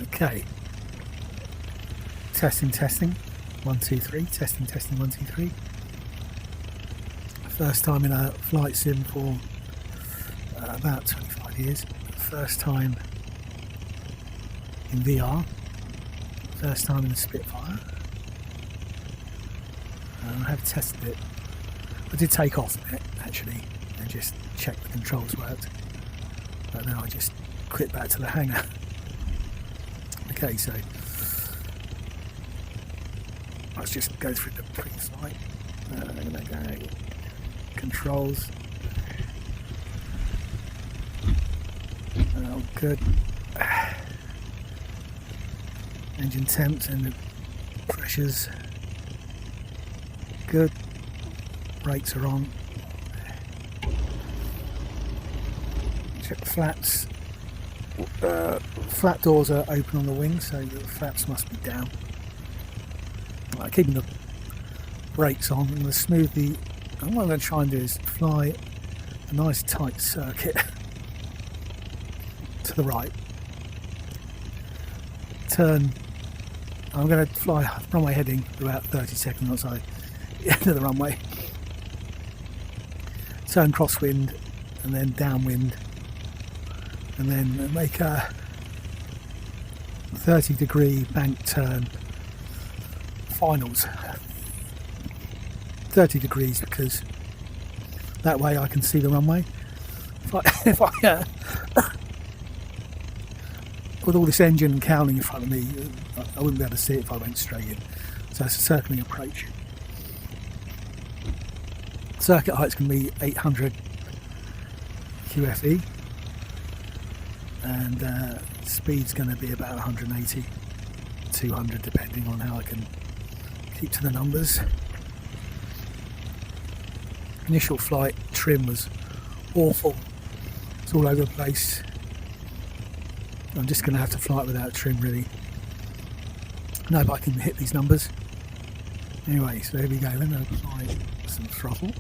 Okay. Testing, 1, 2, 3. Testing, 1, 2, 3. First time in a flight sim for about 25 years. First time in VR. First time in a Spitfire. I have tested it. I did take off a bit actually and just check the controls worked. But now I just quit back to the hangar. Okay, so let's just go through the pre-flight. I'm gonna go controls. Oh, good. Engine temps and the pressures. Good. Brakes are on. Check the flaps. Flap doors are open on the wing, so the flaps must be down. Right, keeping the brakes on. I'm going to smooth the. And what I'm going to try and do is fly a nice tight circuit to the right. Turn. I'm going to fly runway heading for about 30 seconds outside the end of the runway. Turn crosswind and then downwind, and then make a 30-degree bank turn. Finals 30 degrees because that way I can see the runway. If I with all this engine cowling in front of me, I wouldn't be able to see it if I went straight in. So it's a circling approach. Circuit height's going to be 800 QFE, and speed's going to be about 180, 200, depending on how I can keep to the numbers. Initial flight trim was awful. It's all over the place. I'm just going to have to fly it without trim, really. No, but I can hit these numbers. Anyway, so here we go. Then I'll apply some throttle.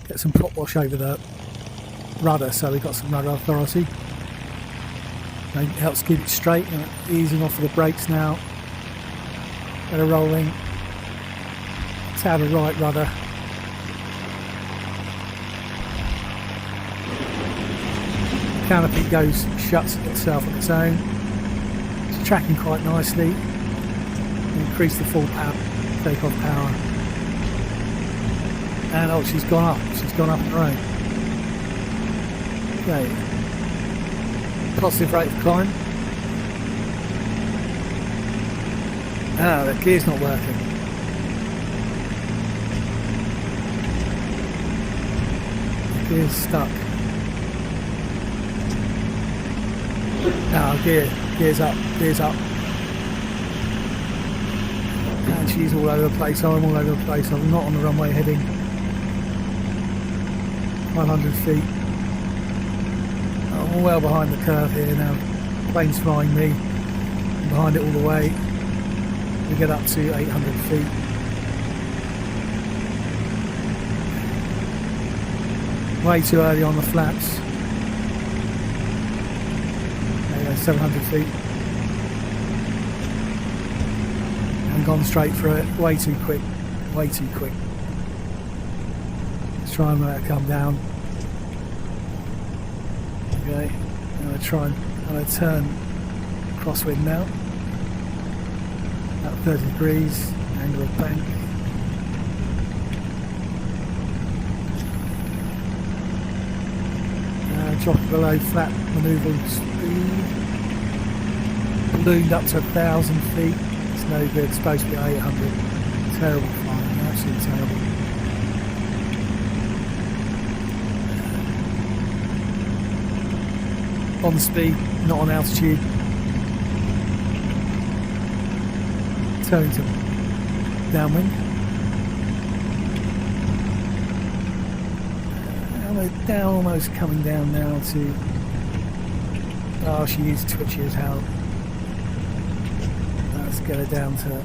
Get some prop wash over the rudder, so we've got some rudder authority. It helps keep it straight. Easing off of the brakes now. Better rolling. It's out of right rudder. Canopy shuts itself on its own. It's tracking quite nicely. Increase the full power, takeoff power. And oh, she's gone up. She's gone up in her own. Okay. Positive rate of climb. Ah, the gear's not working. The gear's stuck. No, gear's up. And she's all over the place. I'm all over the place. I'm not on the runway heading 500 feet. I'm well behind the curve here now. Plane's flying me. I'm behind it all the way. We get up to 800 feet. Way too early on the flaps. 700 feet. And gone straight through it. Way too quick. Let's try and let it come down. Okay. I'm going to turn crosswind now. About 30 degrees. Angle of bank. Drop below flat manoeuvre speed. Ballooned up to 1,000 feet. It's no good. It's supposed to be 800. Terrible flying. Absolutely terrible. On speed, not on altitude. Turning to downwind. And we're down, almost coming down now to. Oh, she is twitchy as hell. Let's get her down to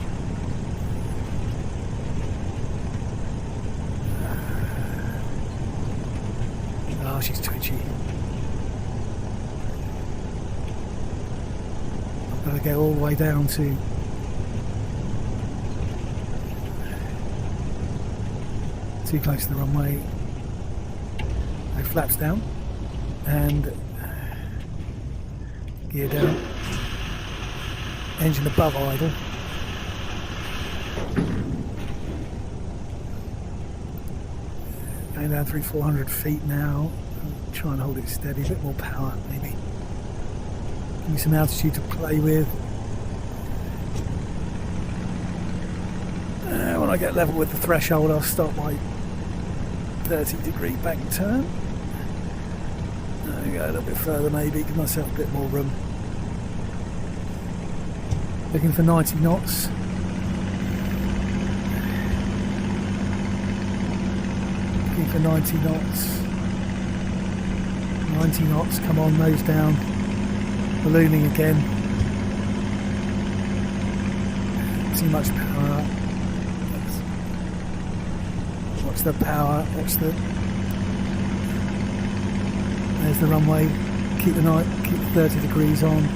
she's twitchy. I've got to go all the way down to too close to the runway. No flaps down and gear down. Engine above idle. Going down through 400 feet now. I'll try and hold it steady, a bit more power maybe. Give me some altitude to play with. When I get level with the threshold, I'll start my 30-degree bank turn. There we go, a little bit further maybe, give myself a bit more room. Looking for 90 knots. Looking for 90 knots. 90 knots, come on, nose down. Ballooning again. Too much power. Watch the power, watch the... There's the runway. Keep the 30 degrees on.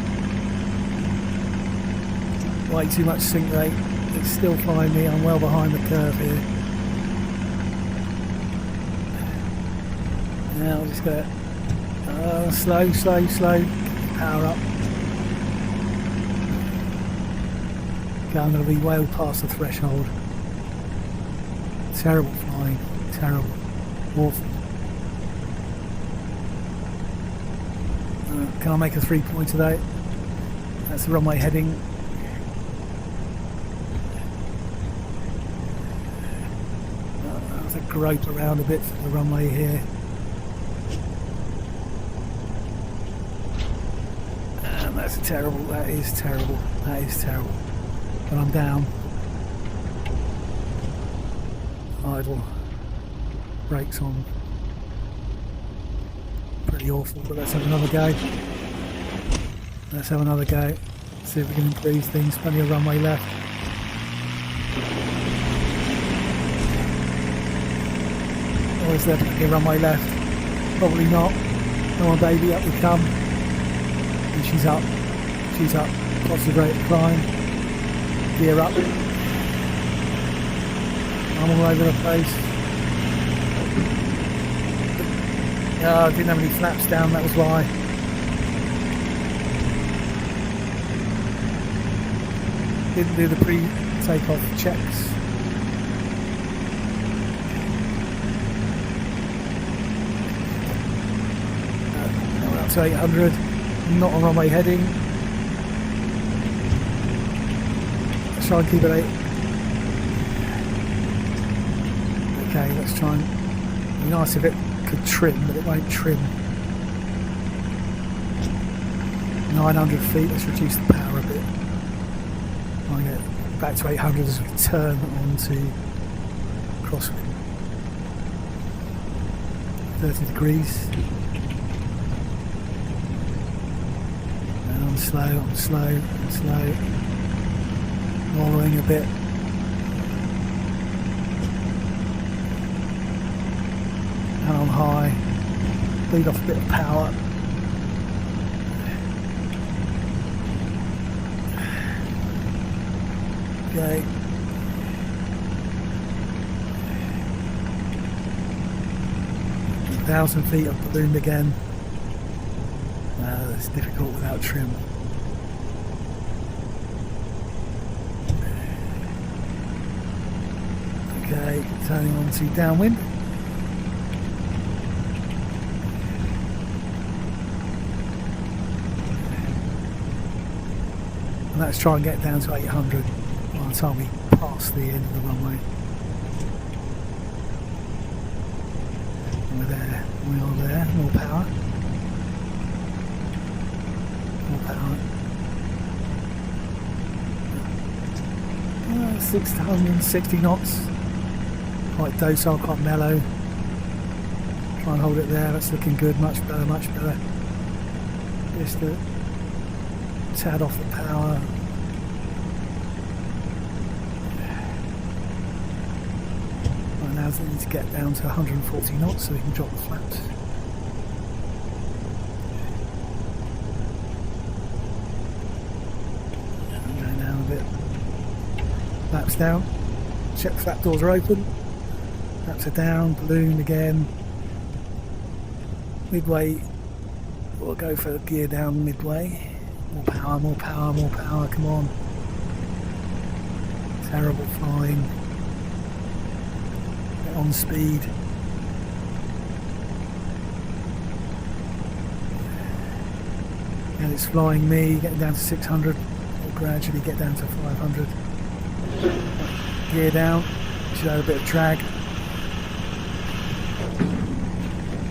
Way too much sink rate. It's still flying me. I'm well behind the curve here. Now I'll just go slow. Power up. Okay, I'm going to be well past the threshold. Terrible flying. Terrible. Awful. Can I make a 3-pointer though? That's the runway heading. I'll have to grope around a bit for the runway here. And that's terrible. That is terrible. That is terrible. But I'm down. Idle. Brakes on. Pretty awful, but let's have another go. Let's have another go. See if we can improve things. Plenty of runway left. Or is there plenty of runway left? Probably not. Come on baby, up we come. And she's up. She's up. Positive rate of climb. Gear up. I'm all over the place. Oh, I didn't have any flaps down, that was why. Didn't do the pre-takeoff checks. Now we're up to 800. Not on runway heading. Let's try and keep it 8. Okay, let's try and... It'd be nice if it could trim, but it won't trim. 900 feet, let's reduce the power a bit. I'll get back to 800 as we turn onto crosswind. 30 degrees. And I'm slow. Wallowing a bit. And on high, lead off a bit of power. Okay. A 1,000 feet, I've ballooned again. It's difficult without trim. Okay, turning on to downwind. And let's try and get down to 800 by the time we pass the end of the runway. And we're there, we are there, more power. More power. 660 knots. Quite docile, quite mellow. Try and hold it there, that's looking good, much better, much better. Just a tad off the power. Right, now we need to get down to 140 knots so we can drop the flaps. down. Check the flap doors are open. Flaps are down. Balloon again. Midway. We'll go for gear down midway. More power, more power, more power. Come on. Terrible flying. Get on speed. And it's flying me, getting down to 600. We'll gradually get down to 500. Gear down. Should have a bit of drag.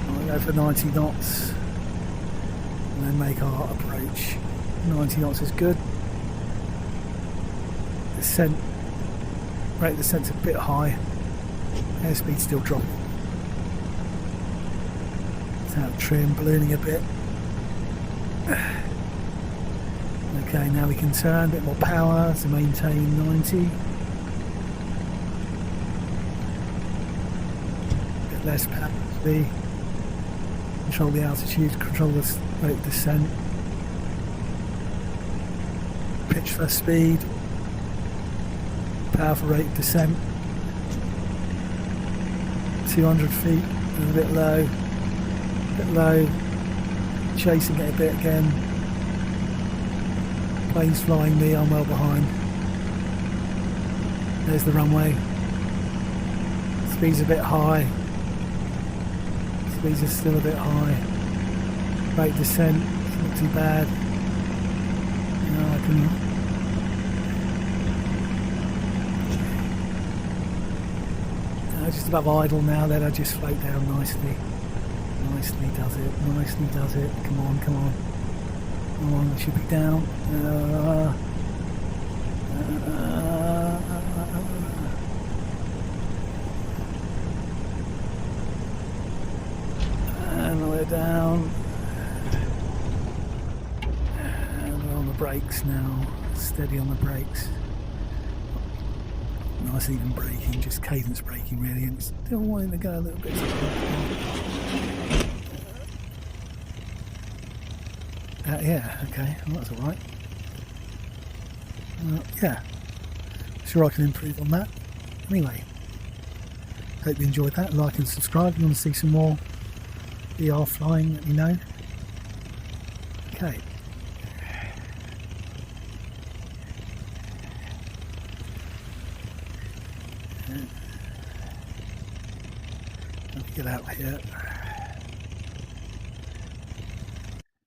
I'll go for 90 knots. And then make our approach. 90 knots is good. Descent. Rate of descent's a bit high. Airspeed's still dropping. It's out of trim, ballooning a bit. Okay, now we can turn, a bit more power to maintain 90. A bit less power. Control the altitude, control the rate of descent. Pitch for speed. Powerful rate of descent. 200 feet, and a bit low. A bit low. Chasing it a bit again. Plane's flying me, I'm well behind. There's the runway. Speed's a bit high. Speeds are still a bit high. Rate descent, it's not too bad. I can. Just above idle now, then I just float down nicely. Nicely does it, nicely does it. Come on, come on. Come on, we should be down. And we're down. And we're on the brakes now. Steady on the brakes. Nice even braking, just cadence braking really, and it's still wanting to go a little bit. Yeah, okay, well, that's alright. Yeah, sure I can improve on that. Anyway, hope you enjoyed that. Like and subscribe if you want to see some more VR flying, let me know. Okay. Let me get out here.